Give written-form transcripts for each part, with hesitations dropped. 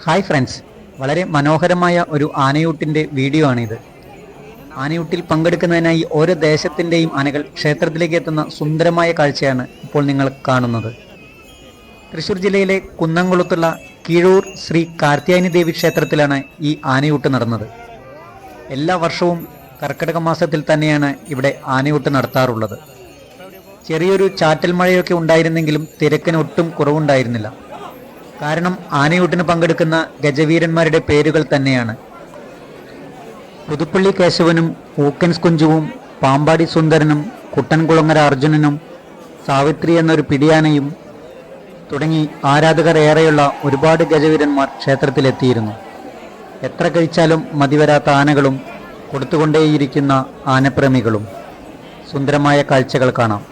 Hi friends, വളരെ മനോഹരമായ ഒരു ആനയൂട്ടിൻ്റെ വീഡിയോ ആണിത്. ആനയൂട്ടിൽ പങ്കെടുക്കുന്നതിനായി ഓരോ ദേശത്തിൻ്റെയും ആനകൾ ക്ഷേത്രത്തിലേക്ക് എത്തുന്ന സുന്ദരമായ കാഴ്ചയാണ് ഇപ്പോൾ നിങ്ങൾ കാണുന്നത്. തൃശ്ശൂർ ജില്ലയിലെ കുന്നംകുളത്തുള്ള കീഴൂർ ശ്രീ കാർത്യായനി ദേവി ക്ഷേത്രത്തിലാണ് ഈ ആനയൂട്ട് നടന്നത്. എല്ലാ വർഷവും കർക്കിടക മാസത്തിൽ തന്നെയാണ് ഇവിടെ ആനയൂട്ട് നടത്താറുള്ളത്. ചെറിയൊരു ചാറ്റൽ മഴയൊക്കെ ഉണ്ടായിരുന്നെങ്കിലും തിരക്കിന് ഒട്ടും കുറവുണ്ടായിരുന്നില്ല. കാരണം ആനയൂട്ടിന് പങ്കെടുക്കുന്ന ഗജവീരന്മാരുടെ പേരുകൾ തന്നെയാണ്. പുതുപ്പള്ളി കേശവനും ഊക്കൻസ് കുഞ്ചുവും പാമ്പാടി സുന്ദരനും കുട്ടൻകുളങ്ങര അർജുനനും സാവിത്രി എന്നൊരു പിടിയാനയും തുടങ്ങി ആരാധകർ ഏറെയുള്ള ഒരുപാട് ഗജവീരന്മാർ ക്ഷേത്രത്തിലെത്തിയിരുന്നു. എത്ര കഴിച്ചാലും മതിവരാത്ത ആനകളും കൊടുത്തുകൊണ്ടേയിരിക്കുന്ന ആനപ്രേമികളും. സുന്ദരമായ കാഴ്ചകൾ കാണാം.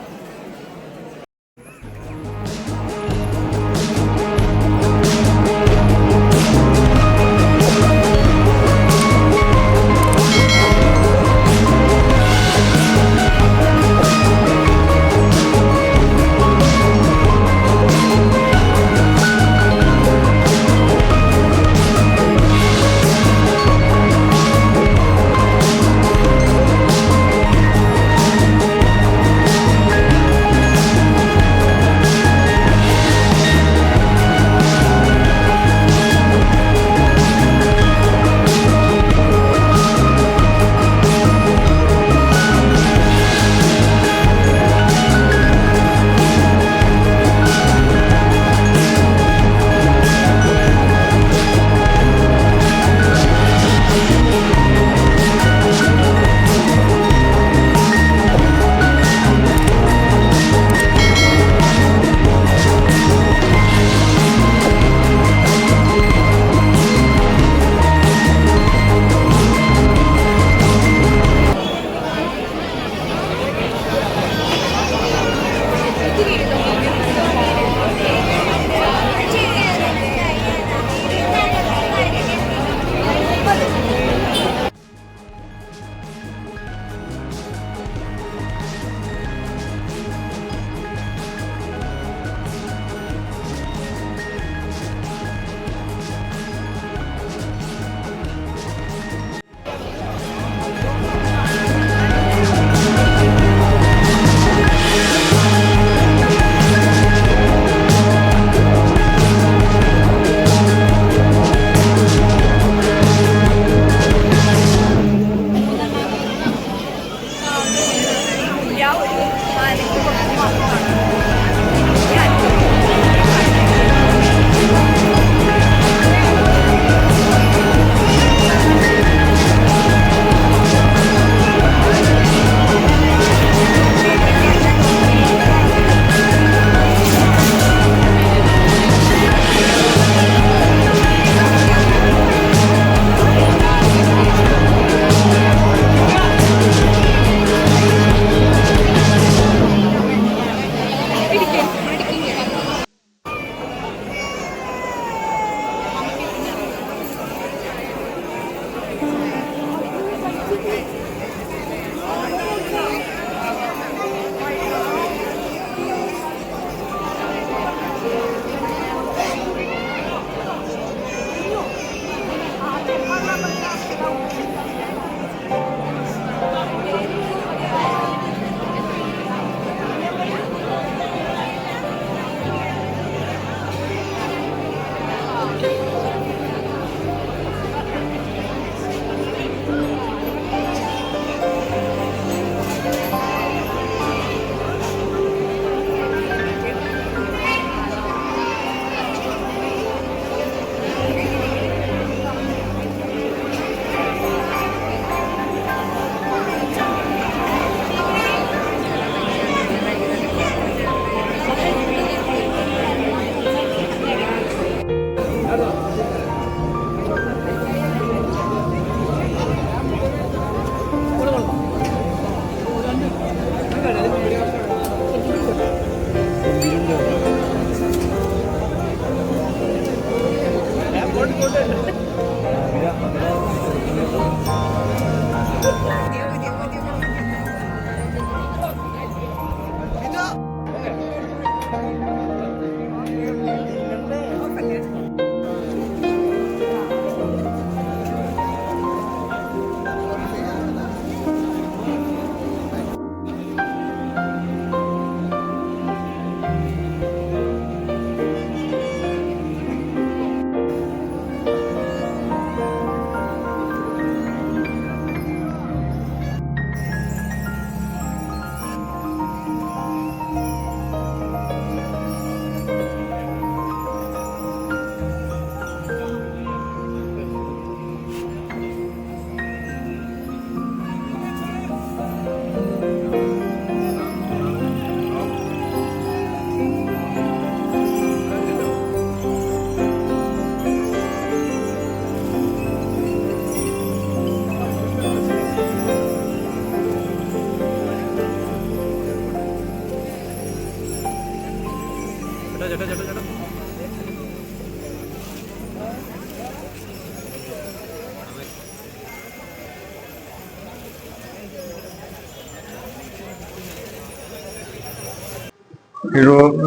തിരൂർ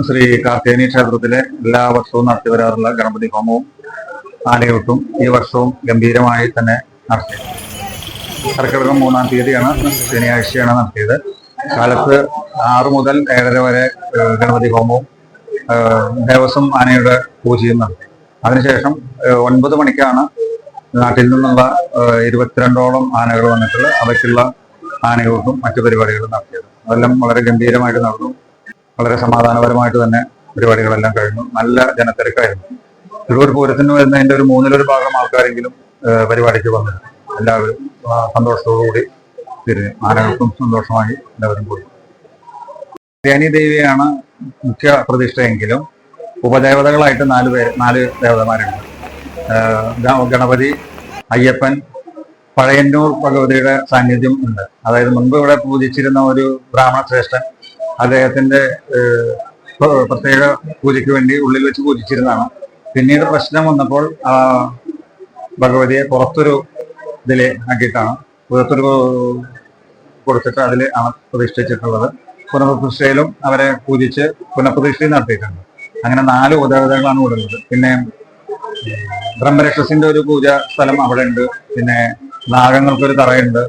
ശ്രീ കാർത്തികേയനി ക്ഷേത്രത്തിലെ എല്ലാ വർഷവും നടത്തി വരാറുള്ള ഗണപതി ഹോമവും ആനയൂട്ടും ഈ വർഷവും ഗംഭീരമായി തന്നെ നടത്തി. കർക്കിടകം 3-ാം തീയതിയാണ്, ശനിയാഴ്ചയാണ് നടത്തിയത്. കാലത്ത് 6 മുതൽ 7:30 വരെ ഗണപതി ഹോമവും ദേവസ്വം ആനയുടെ പൂജയും നടത്തി. അതിനുശേഷം 9 മണിക്കാണ് നാട്ടിൽ നിന്നുള്ള 22ഓളം ആനകൾ വന്നിട്ടുള്ള അവയ്ക്കുള്ള ആനയൂട്ടും മറ്റു പരിപാടികളും നടത്തിയത്. അതെല്ലാം വളരെ ഗംഭീരമായിട്ട് നടന്നു. വളരെ സമാധാനപരമായിട്ട് തന്നെ പരിപാടികളെല്ലാം കഴിഞ്ഞു. നല്ല ജനത്തിരക്കായിരുന്നു. തിരൂർ പൂരത്തിന് വരുന്നതിന്റെ ഒരു 1/3 ഭാഗം ആൾക്കാരെങ്കിലും പരിപാടിക്ക് വന്നിരുന്നു. എല്ലാവരും സന്തോഷത്തോടുകൂടി തിരിഞ്ഞു. ആനകൾക്കും സന്തോഷമായി എല്ലാവരും പോയി. കാർത്യായനി ദേവിയാണ് മുഖ്യ പ്രതിഷ്ഠയെങ്കിലും ഉപദേവതകളായിട്ട് 4 ദേവതമാരുണ്ട്. ഗണപതി, അയ്യപ്പൻ, പഴയന്നൂർ ഭഗവതിയുടെ സാന്നിധ്യം ഉണ്ട്. അതായത് മുൻപ് ഇവിടെ പൂജിച്ചിരുന്ന ഒരു ബ്രാഹ്മണ ശ്രേഷ്ഠൻ അദ്ദേഹത്തിന്റെ പ്രത്യേക പൂജയ്ക്ക് വേണ്ടി ഉള്ളിൽ വെച്ച് പൂജിച്ചിരുന്നതാണ്. പിന്നീട് പ്രശ്നം വന്നപ്പോൾ ഭഗവതിയെ പുറത്തൊരു ഇതിലെ ആക്കിയിട്ടാണ്, പുറത്തൊരു കൊടുത്തിട്ട് അതിൽ ആണ് പ്രതിഷ്ഠിച്ചിട്ടുള്ളത്. പുനഃപ്രതിഷ്ഠയിലും അവരെ പൂജിച്ച് പുനഃപ്രതിഷ്ഠയും നടത്തിയിട്ടുണ്ട്. അങ്ങനെ 4 ഉപദേവതകളാണ് ഇവിടെ ഉള്ളത്. പിന്നെ ബ്രഹ്മരക്ഷസിന്റെ ഒരു പൂജ സ്ഥലം അവിടെ ഉണ്ട്. പിന്നെ നാഗങ്ങൾക്കൊരു തറയുണ്ട്.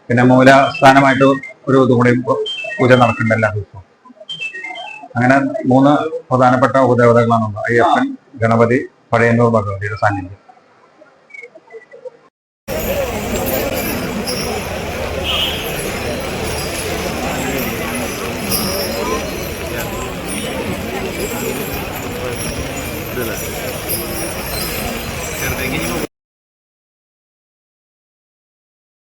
പിന്നെ മൂലസ്ഥാനമായിട്ട് ഒരു ഇതുകൂടെയും പൂജ നടക്കുന്നുണ്ട് എല്ലാ ദിവസവും. അങ്ങനെ 3 പ്രധാനപ്പെട്ട ഉപദേവതകളാണുള്ളത്: അയ്യപ്പൻ, ഗണപതി, പഴയന്നൂർ ഭഗവതിയുടെ സാന്നിധ്യം. ചെറുതെങ്കിൽ